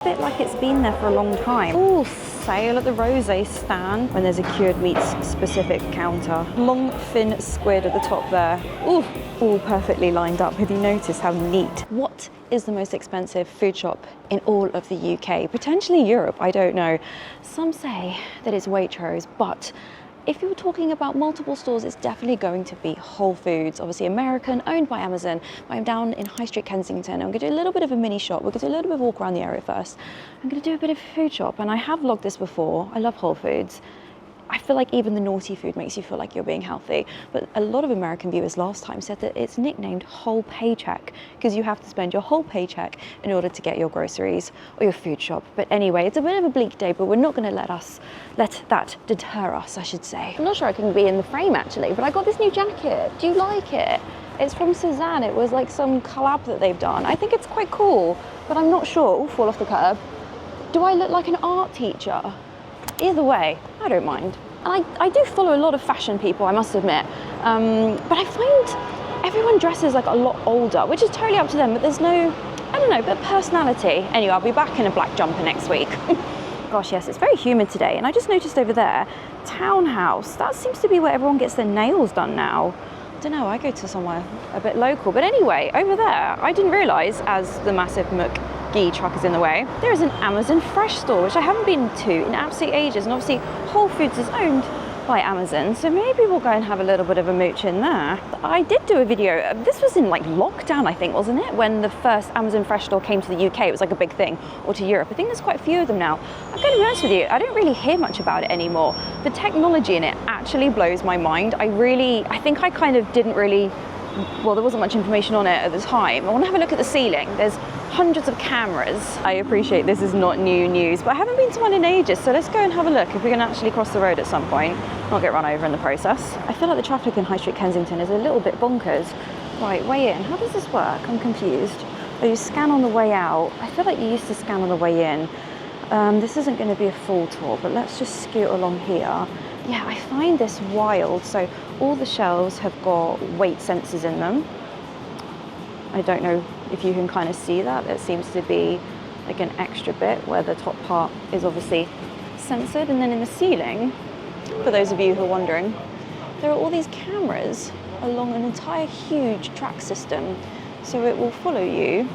A bit like it's been there for a long time. Oh, sale at the rosé stand when there's a cured meats specific counter. Long fin squid at the top there. Ooh, all perfectly lined up. Have you noticed how neat? What is the most expensive food shop in all of the UK? Potentially Europe, I don't know. Some say that it's Waitrose, but if you're talking about multiple stores, it's definitely going to be Whole Foods, obviously American, owned by Amazon. I'm down in High Street, Kensington. I'm gonna do a little bit of a mini shop. We're gonna do a little bit of a walk around the area first. I'm gonna do a bit of a food shop, and I have vlogged this before. I love Whole Foods. I feel like even the naughty food makes you feel like you're being healthy. But a lot of American viewers last time said that it's nicknamed whole paycheck because you have to spend your whole paycheck in order to get your groceries or your food shop. But anyway, it's a bit of a bleak day, but we're not going to let that deter us, I should say. I'm not sure I can be in the frame actually, but I got this new jacket. Do you like it? It's from Zara. It was like some collab that they've done. I think it's quite cool, but I'm not sure. Oh, fall off the curb. Do I look like an art teacher? Either way, I don't mind. And I do follow a lot of fashion people, I must admit. But I find everyone dresses like a lot older, which is totally up to them, but there's no, I don't know, but personality. Anyway, I'll be back in a black jumper next week. Gosh, yes, it's very humid today. And I just noticed over there, Townhouse. That seems to be where everyone gets their nails done now. I don't know, I go to somewhere a bit local. But anyway, over there, I didn't realise, as the massive McGee truck is in the way, there is an Amazon Fresh store, which I haven't been to in absolute ages. And obviously, Whole Foods is owned by Amazon, so maybe we'll go and have a little bit of a mooch in there. I did do a video, this was in like lockdown, I think, wasn't it? When the first Amazon Fresh store came to the UK, it was like a big thing, or to Europe. I think there's quite a few of them now. I'm going to be honest with you, I don't really hear much about it anymore. The technology in it actually blows my mind. I think I kind of didn't really, well, there wasn't much information on it at the time. I want to have a look at the ceiling. There's hundreds of cameras. I appreciate this is not new news, but I haven't been to one in ages, so let's go and have a look if we can actually cross the road at some point, not get run over in the process. I feel like the traffic in High Street Kensington is a little bit bonkers. Right, way in. How does this work? I'm confused. Oh, you scan on the way out. I feel like you used to scan on the way in. This isn't going to be a full tour, but let's just scoot along here. Yeah, I find this wild. So all the shelves have got weight sensors in them. I don't know if you can kind of see that. There seems to be like an extra bit where the top part is obviously censored. And then in the ceiling, for those of you who are wondering, there are all these cameras along an entire huge track system. So it will follow you,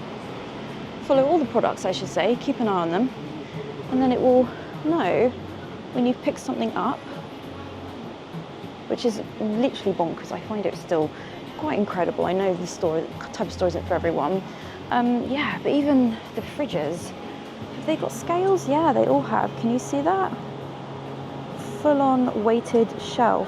follow all the products, I should say, keep an eye on them. And then it will know when you've picked something up, which is literally bonkers. I find it still quite incredible. I know the type of store isn't for everyone. Yeah, but even the fridges, have they got scales? Yeah, they all have. Can you see that? Full-on weighted shelf.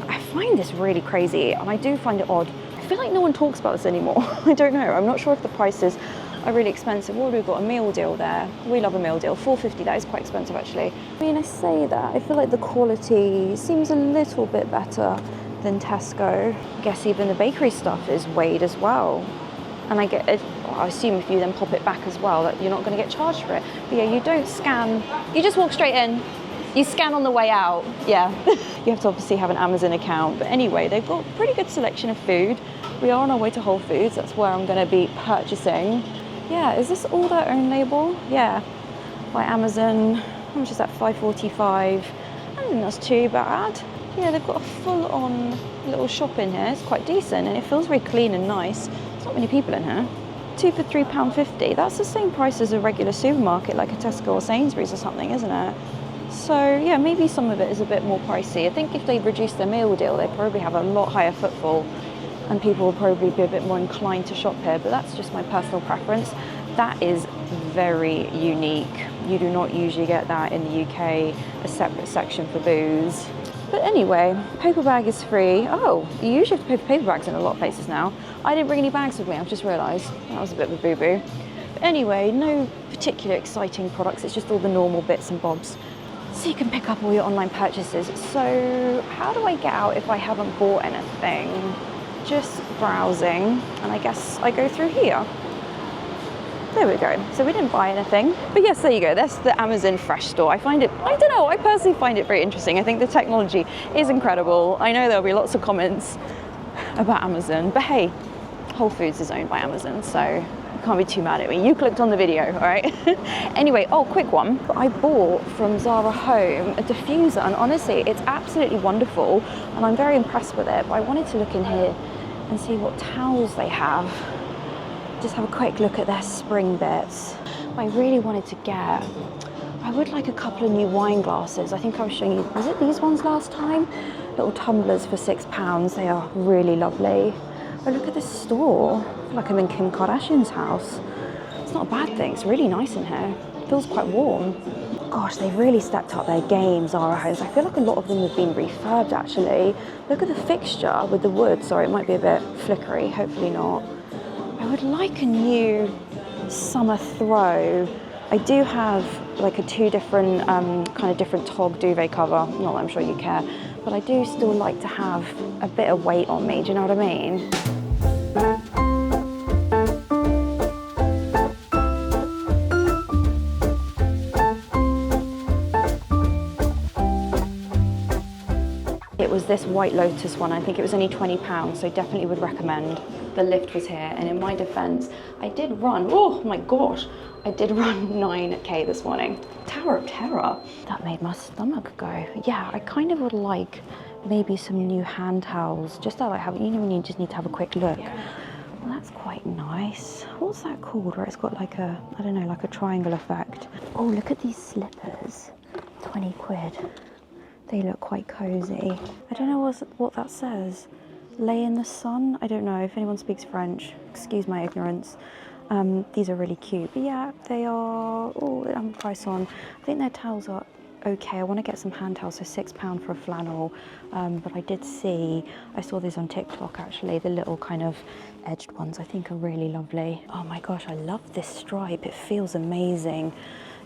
I find this really crazy, and I do find it odd. I feel like no one talks about this anymore. I don't know. I'm not sure if the prices are really expensive. What have we got? A meal deal there. We love a meal deal. $4.50. That is quite expensive, actually. I mean, I say that. I feel like the quality seems a little bit better than Tesco. I guess even the bakery stuff is weighed as well. And I assume if you then pop it back as well, that you're not going to get charged for it. But yeah, you don't scan. You just walk straight in. You scan on the way out. Yeah. You have to obviously have an Amazon account. But anyway, they've got a pretty good selection of food. We are on our way to Whole Foods. That's where I'm going to be purchasing. Yeah, is this all their own label? Yeah, by Amazon. How much is that? $5.45. I don't think that's too bad. Yeah, they've got a full-on little shop in here. It's quite decent, and it feels very clean and nice. There's not many people in here. 2 for £3.50. That's the same price as a regular supermarket, like a Tesco or Sainsbury's or something, isn't it? So yeah, maybe some of it is a bit more pricey. I think if they reduced their meal deal, they'd probably have a lot higher footfall, and people will probably be a bit more inclined to shop here, but that's just my personal preference. That is very unique. You do not usually get that in the UK, a separate section for booze. But anyway, paper bag is free. Oh, you usually have to pay for paper bags in a lot of places now. I didn't bring any bags with me, I've just realised. That was a bit of a boo-boo. But anyway, no particular exciting products, it's just all the normal bits and bobs. So you can pick up all your online purchases. So how do I get out if I haven't bought anything? Just browsing, and I guess I go through here. There we go. So we didn't buy anything. But yes, there you go. That's the Amazon Fresh store. I find it, I don't know, I personally find it very interesting. I think the technology is incredible. I know there'll be lots of comments about Amazon, but hey, Whole Foods is owned by Amazon, so can't be too mad at me. You clicked on the video, all right? Anyway, oh, quick one. I bought from Zara Home a diffuser, and honestly, it's absolutely wonderful, and I'm very impressed with it. But I wanted to look in here and see what towels they have. Just have a quick look at their spring bits. I really wanted to get, I would like a couple of new wine glasses. I think I was showing you, was it these ones last time? Little tumblers for £6. They are really lovely. Oh, look at this store. I feel like I'm in Kim Kardashian's house. It's not a bad thing. It's really nice in here. It feels quite warm. Gosh, they've really stepped up their game, Zara Homes. I feel like a lot of them have been refurbed, actually. Look at the fixture with the wood. Sorry, it might be a bit flickery. Hopefully not. I would like a new summer throw. I do have like a two different, kind of different tog duvet cover. Not that I'm sure you care. But I do still like to have a bit of weight on me, do you know what I mean? It was this White Lotus one. I think it was only £20, so definitely would recommend. The lift was here, and in my defense, I did run, oh my gosh, I did run 9K this morning. Tower of Terror. That made my stomach go. Yeah, I kind of would like maybe some new hand towels, just so I have, you know when you just need to have a quick look. Well, that's quite nice. What's that called, where it's got like a, I don't know, like a triangle effect. Oh, look at these slippers, 20 quid. They look quite cozy. I don't know what that says. Lay in the sun? I don't know if anyone speaks French. Excuse my ignorance. These are really cute. But yeah, they are, oh, they have a price on. I think their towels are okay. I want to get some hand towels, so £6 for a flannel. But I saw these on TikTok actually, the little kind of edged ones I think are really lovely. Oh my gosh, I love this stripe. It feels amazing.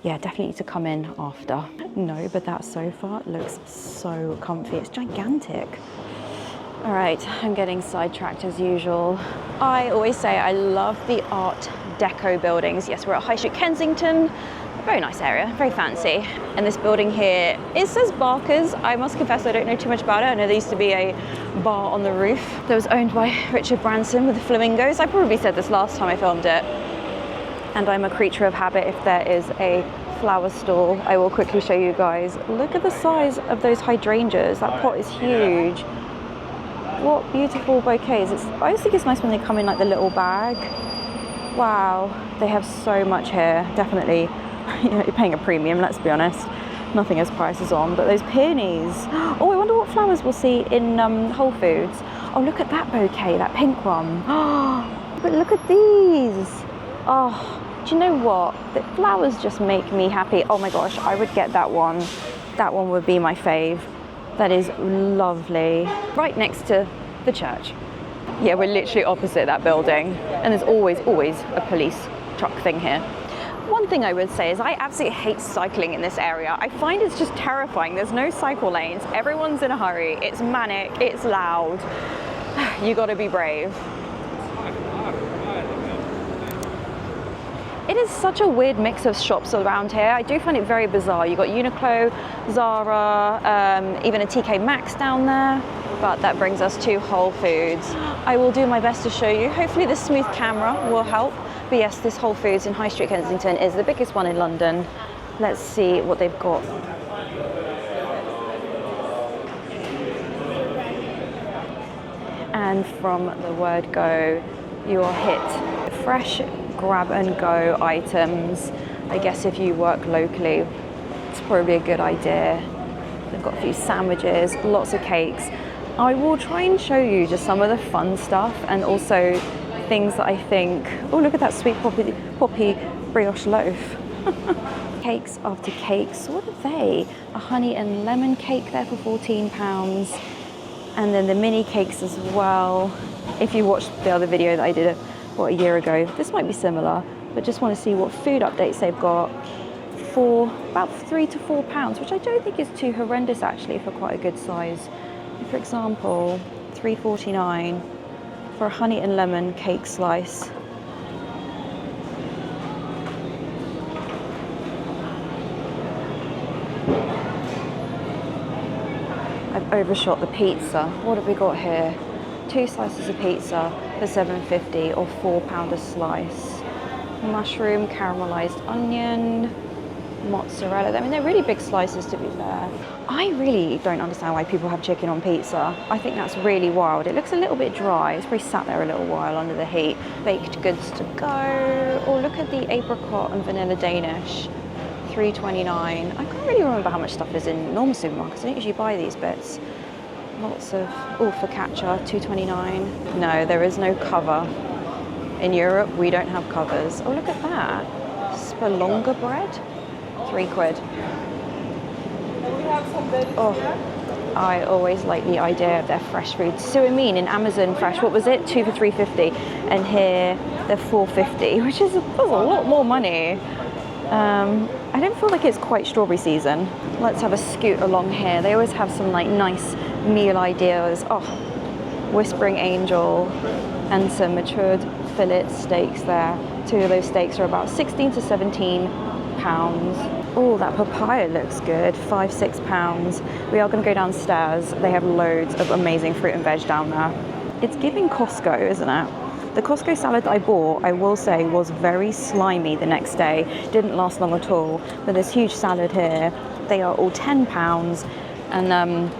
Yeah, definitely need to come in after. No, but that sofa looks so comfy. It's gigantic. All right, I'm getting sidetracked as usual. I always say I love the Art Deco buildings. Yes, we're at High Street, Kensington. A very nice area, very fancy. And this building here, it says Barker's. I must confess I don't know too much about it. I know there used to be a bar on the roof that was owned by Richard Branson with the flamingos. I probably said this last time I filmed it. And I'm a creature of habit. If there is a flower stall, I will quickly show you guys. Look at the size of those hydrangeas. That pot is huge. What beautiful bouquets. I always think it's nice when they come in like the little bag. Wow, they have so much here. Definitely, you know, you're paying a premium, let's be honest. Nothing has prices on, but those peonies. Oh, I wonder what flowers we'll see in Whole Foods. Oh, look at that bouquet, that pink one. Oh, but look at these. Oh, do you know what? The flowers just make me happy. Oh my gosh, I would get that one. That one would be my fave. That is lovely. Right next to the church. Yeah, we're literally opposite that building. And there's always a police truck thing here. One thing I would say is I absolutely hate cycling in this area. I find it's just terrifying. There's no cycle lanes. Everyone's in a hurry. It's manic. It's loud. You gotta be brave. It is such a weird mix of shops around here. I do find it very bizarre. You've got Uniqlo, Zara, even a TK Maxx down there. But that brings us to Whole Foods. I will do my best to show you. Hopefully the smooth camera will help. But yes, this Whole Foods in High Street, Kensington is the biggest one in London. Let's see what they've got. And from the word go, you are hit. Fresh grab and go items. I guess if you work locally, it's probably a good idea. They've got a few sandwiches, lots of cakes. I will try and show you just some of the fun stuff and also things that I think, oh, look at that sweet poppy brioche loaf. Cakes after cakes, what are they? A honey and lemon cake there for £14. And then the mini cakes as well. If you watched the other video that I did a year ago, this might be similar, but just want to see what food updates they've got for about £3 to £4, which I don't think is too horrendous actually for quite a good size. For example, £3.49 for a honey and lemon cake slice. I've overshot the pizza. What have we got here? 2 slices of pizza for £7.50 or £4 a slice. mushroom, caramelized onion, mozzarella. I mean, they're really big slices, to be fair. I really don't understand why people have chicken on pizza. I think that's really wild. It looks a little bit dry. It's probably sat there a little while under the heat. Baked goods to go. Oh, look at the apricot and vanilla Danish. $3.29. I can't really remember how much stuff is in normal supermarkets. I don't usually buy these bits. Lots of, oh, focaccia, $2.29. No, there is no cover. In Europe, we don't have covers. Oh, look at that. Spalonga bread. £3. Oh, I always like the idea of their fresh food. So I mean, in Amazon Fresh, what was it? 2 for $3.50, and here they're $4.50, which is a lot more money. I don't feel like it's quite strawberry season. Let's have a scoot along here. They always have some like nice meal ideas. Oh, Whispering Angel and some matured fillet steaks there. 2 of those steaks are about 16 to 17 pounds. Oh, that papaya looks good. £5-6. We are going to go downstairs. They have loads of amazing fruit and veg down there. It's giving Costco, isn't it? The Costco salad that I bought, I will say, was very slimy the next day. Didn't last long at all. But this huge salad here, they are all £10, and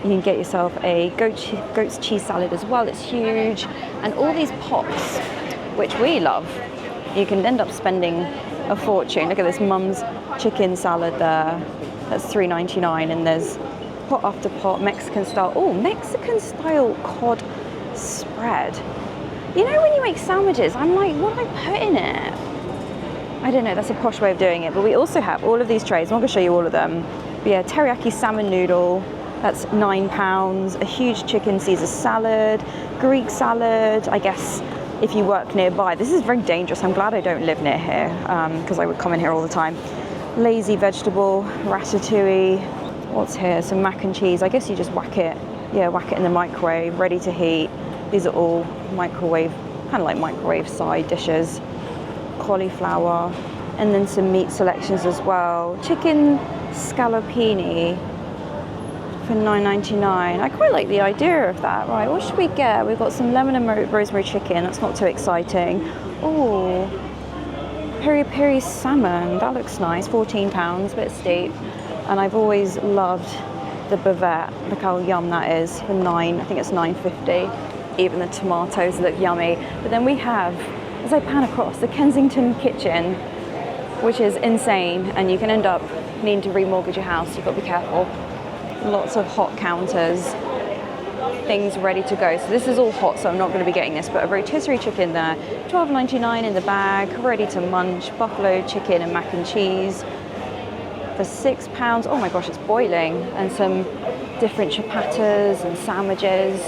you can get yourself a goat's cheese salad as well. It's huge, and all these pots, which we love. You can end up spending a fortune. Look at this mum's chicken salad there. That's $3.99, and there's pot after pot, Mexican style. Oh, Mexican style cod spread. You know when you make sandwiches, I'm like, what do I put in it? I don't know, that's a posh way of doing it. But we also have all of these trays. I'm not going to show you all of them. But yeah, teriyaki salmon noodle. That's £9. A huge chicken Caesar salad, Greek salad. I guess if you work nearby, this is very dangerous. I'm glad I don't live near here because I would come in here all the time. Lazy vegetable, ratatouille. What's here? Some mac and cheese. I guess you just whack it. Yeah, whack it in the microwave, ready to heat. These are all microwave, kind of like microwave side dishes. Cauliflower, and then some meat selections as well. Chicken scallopini for $9.99. I quite like the idea of that. Right, what should we get? We've got some lemon and rosemary chicken. That's not too exciting. Oh, peri peri salmon. That looks nice. £14, a bit steep. And I've always loved the bavette. Look how yum that is for I think it's $9.50. Even the tomatoes look yummy. But then we have, as I pan across, the Kensington kitchen, which is insane, and you can end up needing to remortgage your house. You've got to be careful. Lots of hot counters, things ready to go. So this is all hot, so I'm not going to be getting this, but a rotisserie chicken there, $12.99 in the bag, ready to munch. Buffalo chicken and mac and cheese for £6. Oh my gosh, it's boiling. And some different ciabattas and sandwiches.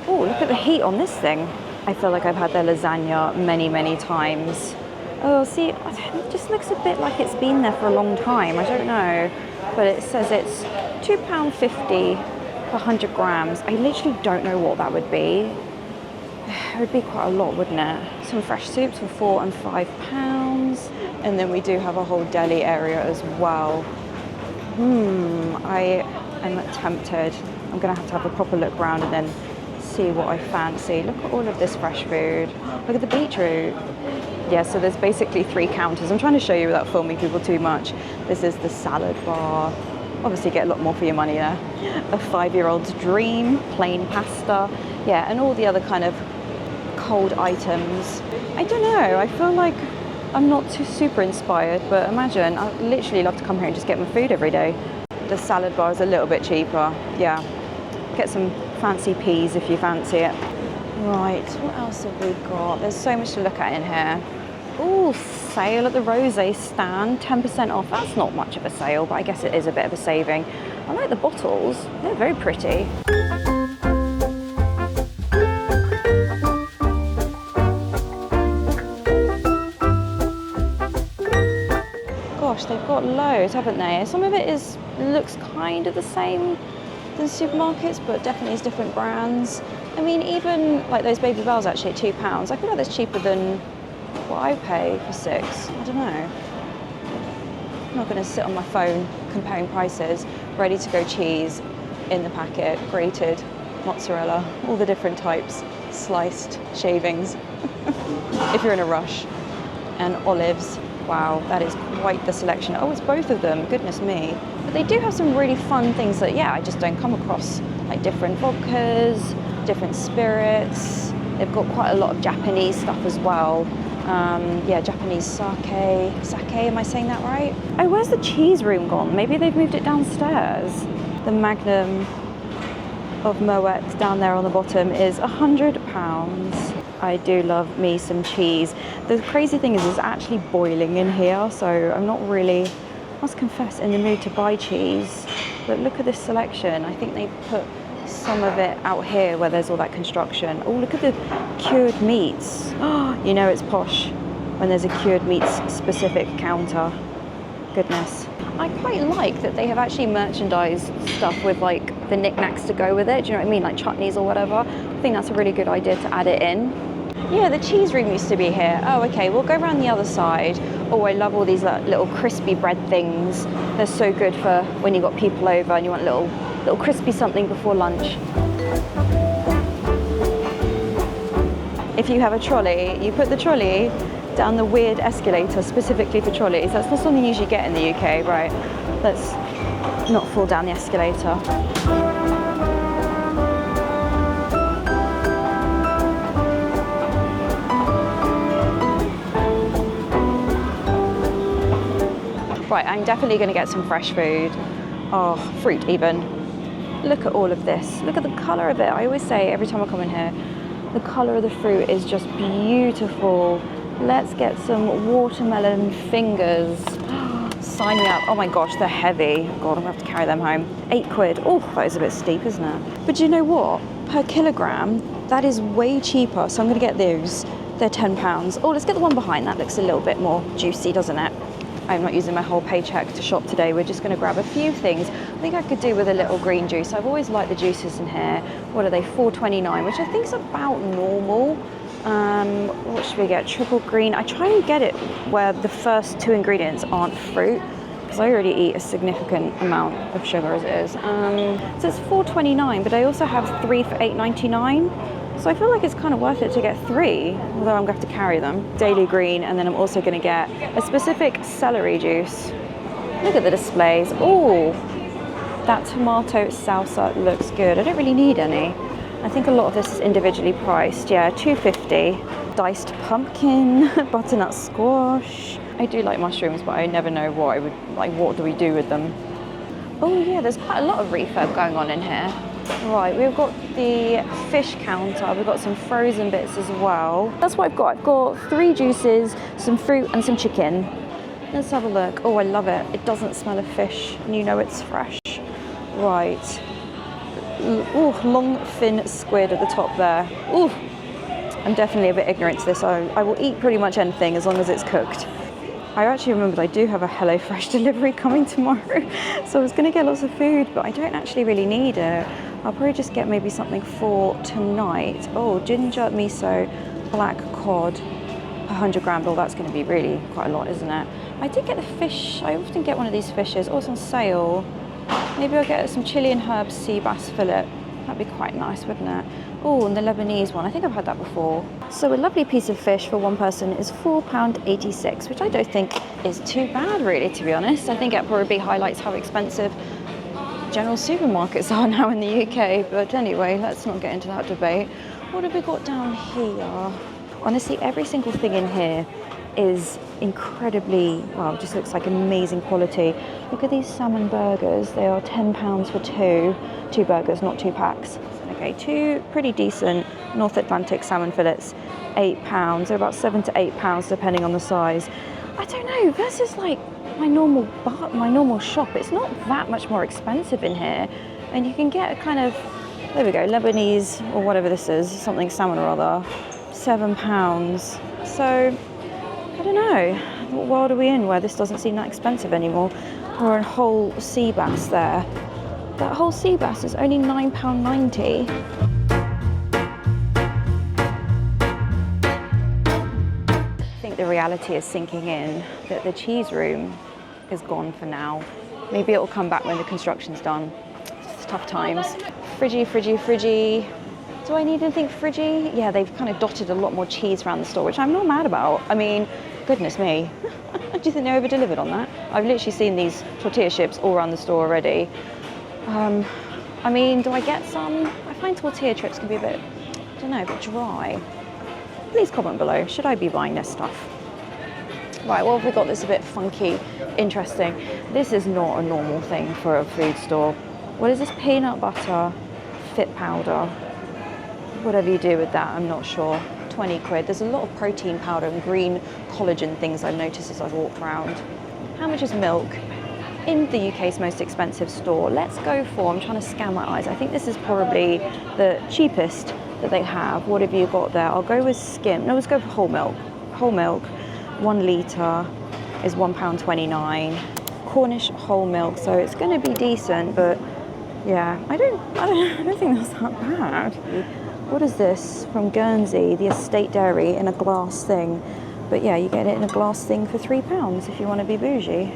Oh, look at the heat on this thing. I feel like I've had their lasagna many, many times. Oh, see, it just looks a bit like it's been there for a long time. I don't know. But it says it's £2.50 for 100 grams. I literally don't know what that would be. It would be quite a lot, wouldn't it? Some fresh soups for £4 and £5. And then we do have a whole deli area as well. I am tempted. I'm going to have a proper look around and then see what I fancy. Look at all of this fresh food. Look at the beetroot. Yeah, so there's basically 3 counters. I'm trying to show you without filming people too much. This is the salad bar. Obviously get a lot more for your money there. A 5-year-old's dream, plain pasta. Yeah, and all the other kind of cold items. I don't know, I feel like I'm not too super inspired, but imagine, I'd literally love to come here and just get my food every day. The salad bar is a little bit cheaper. Yeah, get some fancy peas if you fancy it. Right, what else have we got? There's so much to look at in here. Oh, sale at the rosé stand, 10% off. That's not much of a sale, but I guess it is a bit of a saving. I like the bottles, they're very pretty. Gosh, they've got loads, haven't they? Some of it looks kind of the same than supermarkets, but definitely is different brands. I mean, even like those Baby Bells actually at £2. I feel like that's cheaper than what I pay for 6. I don't know. I'm not going to sit on my phone comparing prices. Ready to go cheese in the packet, grated mozzarella, all the different types, sliced shavings. If you're in a rush. and olives. Wow, that is quite the selection. Oh, it's both of them, goodness me. But they do have some really fun things that, yeah, I just don't come across, like different vodkas, different spirits. They've got quite a lot of Japanese stuff as well. Yeah, Japanese sake. Sake, am I saying that right? Oh, where's the cheese room gone? Maybe they've moved it downstairs. The Magnum of Moet down there on the bottom is £100. I do love me some cheese. The crazy thing is it's actually boiling in here, so I'm not really, I must confess, in the mood to buy cheese. But look at this selection. I think they put some of it out here where there's all that construction. Oh, look at the cured meats. Oh, you know it's posh when there's a cured meats specific counter. Goodness. I quite like that they have actually merchandised stuff with like the knickknacks to go with it. Do you know what I mean? Like chutneys or whatever. I think that's a really good idea to add it in. Yeah, the cheese room used to be here. Oh, okay, we'll go around the other side. Oh, I love all these little crispy bread things. They're so good for when you've got people over and you want a little crispy something before lunch. If you have a trolley, you put the trolley down the weird escalator specifically for trolleys. That's not something you usually get in the UK, right? Let's not fall down the escalator. Right, I'm definitely going to get some fresh food. Oh, fruit even. Look at all of this. Look at the colour of it. I always say every time I come in here, the colour of the fruit is just beautiful. Let's get some watermelon fingers. Sign me up. Oh my gosh, they're heavy. God, I'm gonna have to carry them home. £8. Oh, that is a bit steep, isn't it? But do you know what? Per kilogram, that is way cheaper. So I'm gonna get those. They're £10. Oh, let's get the one behind. That looks a little bit more juicy, doesn't it? I'm not using my whole paycheck to shop today. We're just gonna grab a few things. I think I could do with a little green juice. I've always liked the juices in here. What are they? $4.29, which I think is about normal. What should we get? Triple green. I try and get it where the first two ingredients aren't fruit, because I already eat a significant amount of sugar as it is. So it's $4.29, but I also have 3 for $8.99. So I feel like it's kind of worth it to get 3, although I'm going to have to carry them. Daily green, and then I'm also going to get a specific celery juice. Look at the displays. Oh, that tomato salsa looks good. I don't really need any. I think a lot of this is individually priced. Yeah, $2.50. Diced pumpkin, butternut squash. I do like mushrooms, but I never know what I would like. What do we do with them? Oh yeah, there's quite a lot of refurb going on in here. Right, we've got the fish counter. We've got some frozen bits as well. That's what I've got. I've got 3 juices, some fruit, and some chicken. Let's have a look. Oh, I love it. It doesn't smell of fish, and you know it's fresh. Right. Ooh, long fin squid at the top there. Ooh, I'm definitely a bit ignorant to this. I will eat pretty much anything as long as it's cooked. I actually remembered I do have a HelloFresh delivery coming tomorrow, so I was going to get lots of food, but I don't actually really need it. I'll probably just get maybe something for tonight. Oh, ginger miso black cod, 100 grams. Oh, that's going to be really quite a lot, isn't it? I did get the fish. I often get one of these fishes. Oh, it's on sale. Maybe I'll get some chili and herbs sea bass fillet. That'd be quite nice, wouldn't it? Oh, and the Lebanese one. I think I've had that before. So a lovely piece of fish for one person is £4.86, which I don't think is too bad, really, to be honest. I think it probably highlights how expensive general supermarkets are now in the UK. But anyway, let's not get into that debate. What have we got down here? Honestly, every single thing in here is incredibly, well, just looks like amazing quality. Look at these salmon burgers. They are £10 for 2 burgers, not 2 packs. Okay, 2 pretty decent North Atlantic salmon fillets, £8. They're about £7 to £8 depending on the size. I don't know, versus like my normal shop, it's not that much more expensive in here, and you can get a kind of, there we go, Lebanese or whatever this is, something salmon or other, £7. So I don't know, what world are we in where this doesn't seem that expensive anymore? Or a whole sea bass there. That whole sea bass is only £9.90. I think the reality is sinking in that the cheese room is gone for now. Maybe it'll come back when the construction's done. It's tough times. Fridgy. Do I need anything fridgy? Yeah, they've kind of dotted a lot more cheese around the store, which I'm not mad about. I mean, Goodness me. Do you think they over-delivered on that? I've literally seen these tortilla chips all around the store already. I mean, do I get some? I find tortilla chips can be a bit, I don't know, a bit dry. Please comment below, should I be buying this stuff? Right, what have we got that's a bit funky, interesting? This is not a normal thing for a food store. What is this? Peanut butter fit powder. Whatever you do with that, I'm not sure. 20 quid. There's a lot of protein powder and green collagen things I've noticed as I've walked around. How much is milk? In the UK's most expensive store. Let's go for, I'm trying to scan my eyes. I think this is probably the cheapest that they have. What have you got there? I'll go with skim. No, let's go for whole milk. Whole milk, 1 litre is £1.29. Cornish whole milk, so it's going to be decent, but yeah, I don't think that's that bad. What is this? From Guernsey, the estate dairy in a glass thing. But yeah, you get it in a glass thing for £3 if you want to be bougie.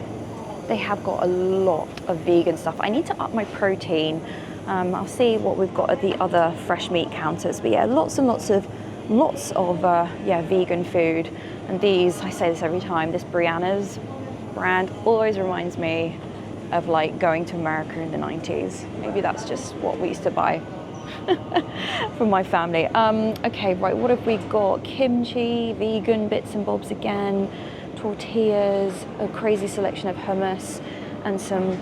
They have got a lot of vegan stuff. I need to up my protein. I'll see what we've got at the other fresh meat counters. But yeah, lots and lots of vegan food. And these, I say this every time, this Brianna's brand always reminds me of like going to America in the 90s. Maybe that's just what we used to buy from my family. Okay, right, what have we got? Kimchi, vegan bits and bobs again, tortillas, a crazy selection of hummus, and some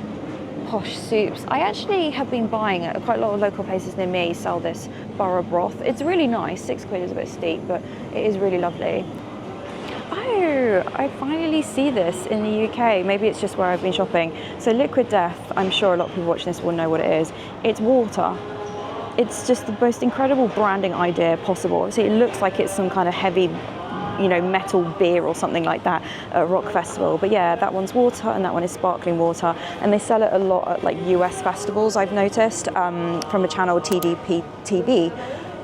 posh soups. I actually have been buying at quite a lot of local places near me sell this borough broth. It's really nice. 6 quid is a bit steep, but it is really lovely. Oh, I finally see this in the UK. Maybe it's just where I've been shopping. So Liquid Death, I'm sure a lot of people watching this will know what it is. It's water. It's just the most incredible branding idea possible. Obviously, it looks like it's some kind of heavy, you know, metal beer or something like that at a rock festival. But yeah, that one's water and that one is sparkling water. And they sell it a lot at like US festivals, I've noticed, from a channel TV.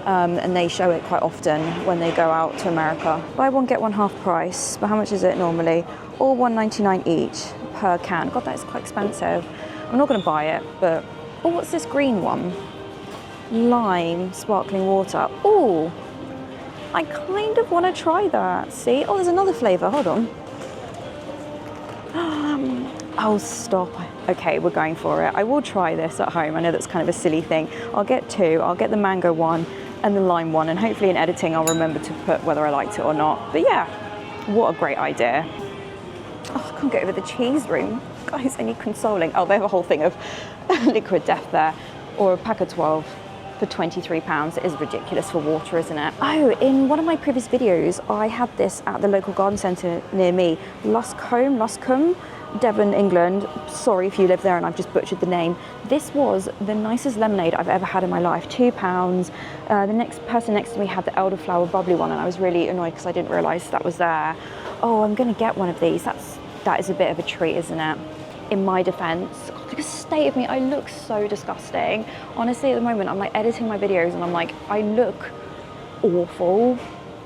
And they show it quite often when they go out to America. Buy one, get one half price. But how much is it normally? All $1.99 each per can. God, that is quite expensive. I'm not going to buy it, but... Oh, what's this green one? Lime sparkling water. Oh, I kind of want to try that. See? Oh, there's another flavour. Hold on. Oh, stop. Okay, we're going for it. I will try this at home. I know that's kind of a silly thing. I'll get two. I'll get the mango one and the lime one, and hopefully in editing I'll remember to put whether I liked it or not. But yeah, what a great idea. Oh, I can't get over the cheese room. Guys, I need consoling. Oh, they have a whole thing of Liquid Death there. Or a pack of 12 for £23. It is ridiculous for water, isn't it? Oh, in one of my previous videos, I had this at the local garden centre near me. Luscombe, Devon, England. Sorry if you live there and I've just butchered the name. This was the nicest lemonade I've ever had in my life, £2. The next person next to me had the elderflower bubbly one and I was really annoyed because I didn't realise that was there. Oh, I'm gonna get one of these. That is a bit of a treat, isn't it? In my defence, God, look at the state of me. I look so disgusting. Honestly, at the moment, I'm like editing my videos and I'm like, I look awful.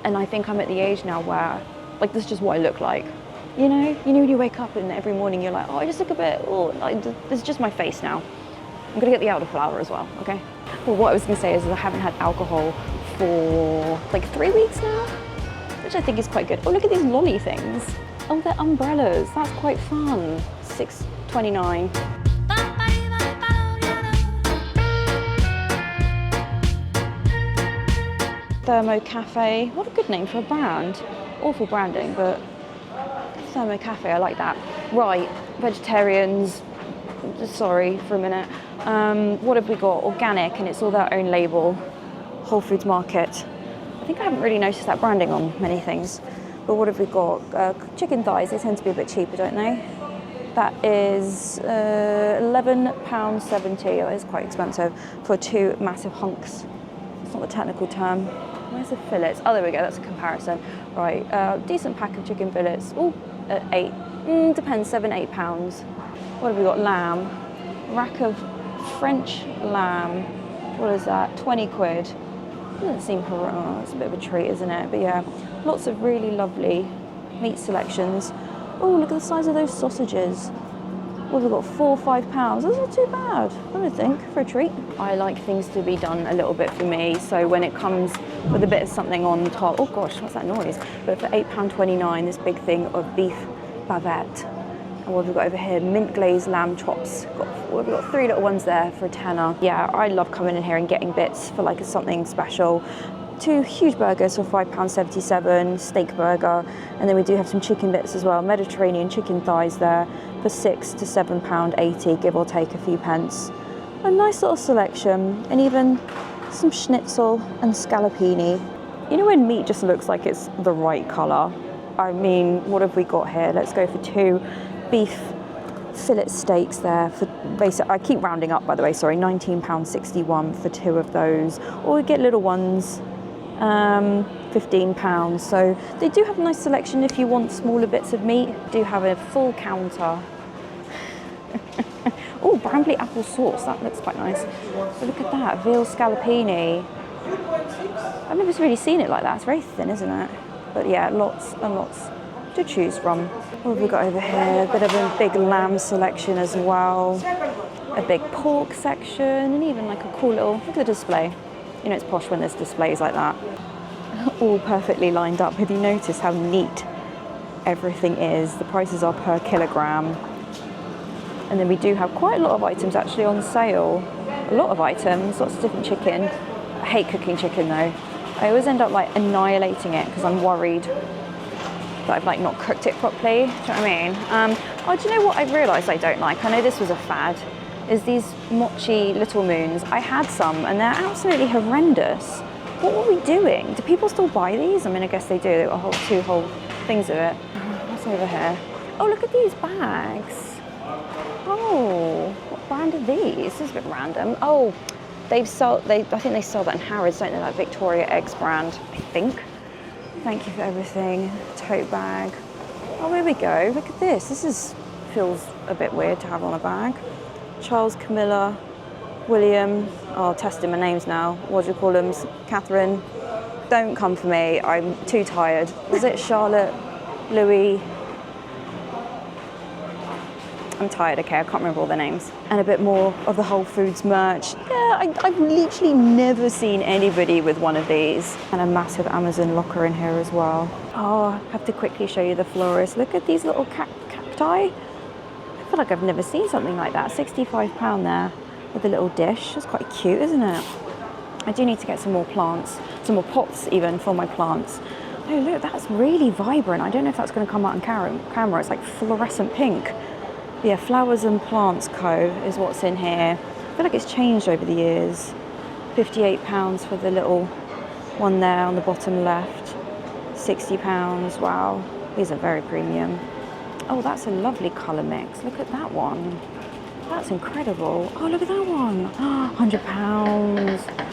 And I think I'm at the age now where, like, this is just what I look like. You know when you wake up and every morning you're like, oh, I just look a bit, oh, like, this is just my face now. I'm gonna get the elderflower as well, okay? Well, what I was gonna say is that I haven't had alcohol for like 3 weeks now, which I think is quite good. Oh, look at these lolly things. Oh, they're umbrellas. That's quite fun. $6.29. Thermo Cafe. What a good name for a brand. Awful branding, but Thermo Cafe, I like that. Right, vegetarians. Sorry for a minute. What have we got? Organic, and it's all their own label. Whole Foods Market. I think I haven't really noticed that branding on many things. But what have we got? Chicken thighs, they tend to be a bit cheaper, don't they? That is £11.70. That is quite expensive for 2 massive hunks. It's not the technical term. Where's the fillets? Oh, there we go, that's a comparison. Right, decent pack of chicken fillets. Oh, at 8, depends, £7, £8. What have we got? Lamb. Rack of French lamb. What is that? 20 quid. Doesn't seem horrendous. It's a bit of a treat, isn't it? But yeah, lots of really lovely meat selections. Oh, look at the size of those sausages. Well, we've got £4 or £5. That's not too bad, I would think, for a treat. I like things to be done a little bit for me, so when it comes with a bit of something on top, oh gosh, what's that noise? But for £8.29, this big thing of beef bavette. And what have we got over here? Mint glazed lamb chops. We've got 3 little ones there for a tenner. Yeah, I love coming in here and getting bits for like something special. 2 huge burgers for £5.77, steak burger, and then we do have some chicken bits as well, Mediterranean chicken thighs there for £6 to £7.80, give or take a few pence. A nice little selection, and even some schnitzel and scallopini. You know when meat just looks like it's the right colour? I mean, what have we got here? Let's go for 2 beef fillet steaks there for I keep rounding up by the way, sorry, £19.61 for 2 of those, or we get little ones, £15. So they do have a nice selection if you want smaller bits of meat. Do have a full counter. Oh, Brambley apple sauce, that looks quite nice. But look at that, veal scallopini. I've never really seen it like that. It's very thin, isn't it? But yeah, lots and lots to choose from. What have we got over here? A bit of a big lamb selection as well. A big pork section, and even like a cool little, look at the display. You know it's posh when there's displays like that. All perfectly lined up. Have you noticed how neat everything is? The prices are per kilogram. And then we do have quite a lot of items actually on sale. A lot of items, lots of different chicken. I hate cooking chicken though. I always end up like annihilating it because I'm worried that I've like not cooked it properly. Do you know what I mean? Oh, do you know what I've realised I don't like? I know this was a fad. Is these mochi little moons. I had some and they're absolutely horrendous. What were we doing? Do people still buy these? I mean, I guess they do. They've got 2 whole things of it. What's over here? Oh, look at these bags. Oh, what brand are these? This is a bit random. Oh, I think they sell that in Harrods, don't they? That Victoria Eggs brand, I think. Thank you for everything. Tote bag. Oh, here we go. Look at this. This feels a bit weird to have on a bag. Charles, Camilla, William, oh, testing my names now. What do you call them? Catherine. Don't come for me. I'm too tired. Was it Charlotte, Louis? I'm tired, okay, I can't remember all their names. And a bit more of the Whole Foods merch. Yeah, I've literally never seen anybody with one of these. And a massive Amazon locker in here as well. Oh, I have to quickly show you the florist. Look at these little cacti. I feel like I've never seen something like that. £65 there with a little dish. It's quite cute, isn't it? I do need to get some more plants, some more pots even for my plants. Oh look, that's really vibrant. I don't know if that's going to come out on camera. It's like fluorescent pink. Yeah, Flowers and Plants Co. is what's in here. I feel like it's changed over the years. £58 for the little one there on the bottom left. £60, wow. These are very premium. Oh, that's a lovely colour mix. Look at that one. That's incredible. Oh, look at that one. £100.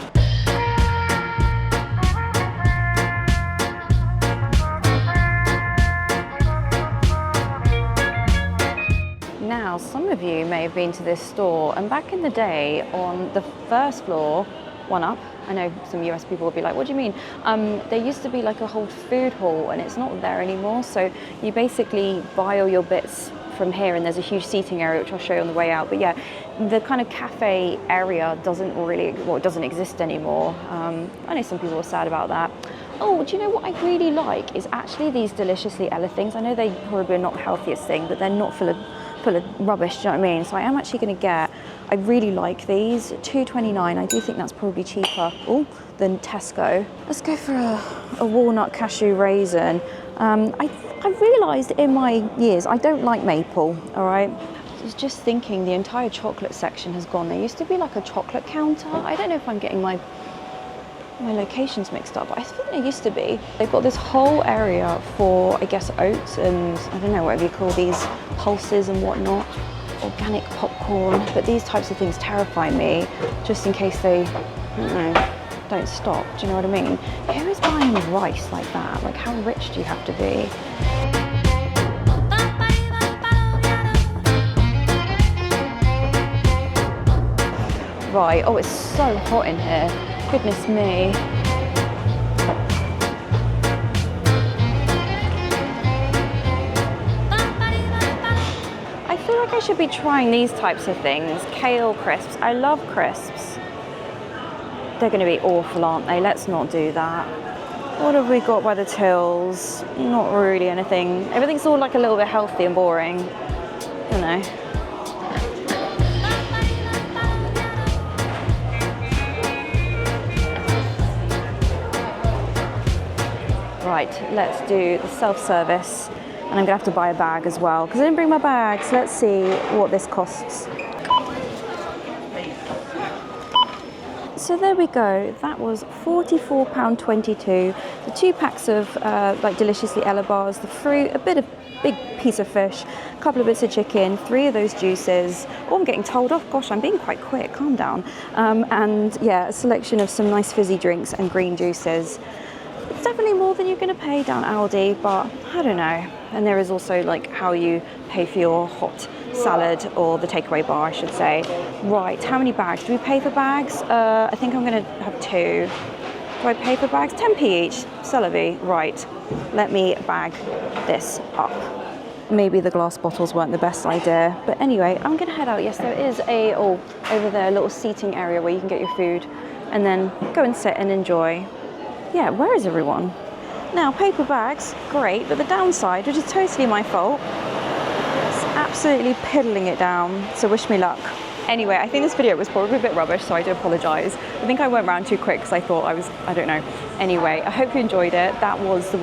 Now, some of you may have been to this store, and back in the day on the first floor, one up, I know some US people will be like, what do you mean? There used to be like a whole food hall and it's not there anymore. So you basically buy all your bits from here, and there's a huge seating area, which I'll show you on the way out. But yeah, the kind of cafe area doesn't exist anymore. I know some people are sad about that. Oh, do you know what I really like is actually these Deliciously Ella things. I know they probably are not the healthiest thing, but they're not full of rubbish, do you know what I mean? So I am actually going to get, I really like these, $2.29. I do think that's probably cheaper than Tesco. Let's go for a walnut cashew raisin. I've realised in my years, I don't like maple, all right? I was just thinking the entire chocolate section has gone. There used to be like a chocolate counter. I don't know if I'm getting my locations mixed up, but I think there used to be. They've got this whole area for, I guess, oats and I don't know, whatever you call these, pulses and whatnot, organic popcorn. But these types of things terrify me, just in case they, don't stop. Do you know what I mean? Who is buying rice like that? Like, how rich do you have to be? Right, oh, it's so hot in here. Goodness me. I feel like I should be trying these types of things. Kale crisps. I love crisps. They're going to be awful, aren't they? Let's not do that. What have we got by the tills? Not really anything. Everything's all like a little bit healthy and boring. I don't know. Right, let's do the self-service. And I'm gonna have to buy a bag as well because I didn't bring my bag. So let's see what this costs. So there we go. That was £44.22. The 2 packs of like Deliciously Ella bars, the fruit, a big piece of fish, a couple of bits of chicken, 3 of those juices. Oh, I'm getting told off. Gosh, I'm being quite quick. Calm down. And yeah, a selection of some nice fizzy drinks and green juices. It's definitely more than you're going to pay down Aldi, but I don't know. And there is also like how you pay for your hot salad or the takeaway bar, I should say. Right, how many bags? Do we pay for bags? I think I'm going to have 2. Do I pay for bags? 10p each. C'est la vie. Right, let me bag this up. Maybe the glass bottles weren't the best idea, but anyway, I'm going to head out. Yes, there is over there, a little seating area where you can get your food and then go and sit and enjoy. Yeah, where is everyone? Now, paper bags, great, but the downside, which is totally my fault, it's absolutely piddling it down, so wish me luck. Anyway, I think this video was probably a bit rubbish, so I do apologise. I think I went round too quick because I thought I don't know. Anyway, I hope you enjoyed it. That was the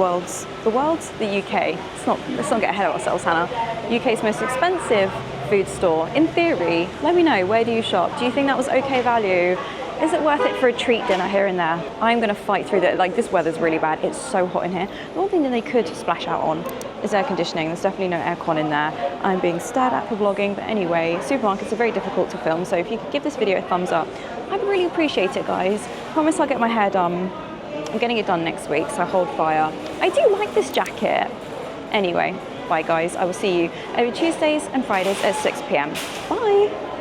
UK. Let's not get ahead of ourselves, Hannah. UK's most expensive food store. In theory, let me know, where do you shop? Do you think that was okay value? Is it worth it for a treat dinner here and there? I'm going to fight through that. Like, this weather's really bad. It's so hot in here. The one thing that they could splash out on is air conditioning. There's definitely no aircon in there. I'm being stared at for vlogging, but anyway, supermarkets are very difficult to film, so if you could give this video a thumbs up, I'd really appreciate it, guys. I promise I'll get my hair done. I'm getting it done next week, so hold fire. I do like this jacket. Anyway, bye guys. I will see you every Tuesdays and Fridays at 6 p.m. Bye.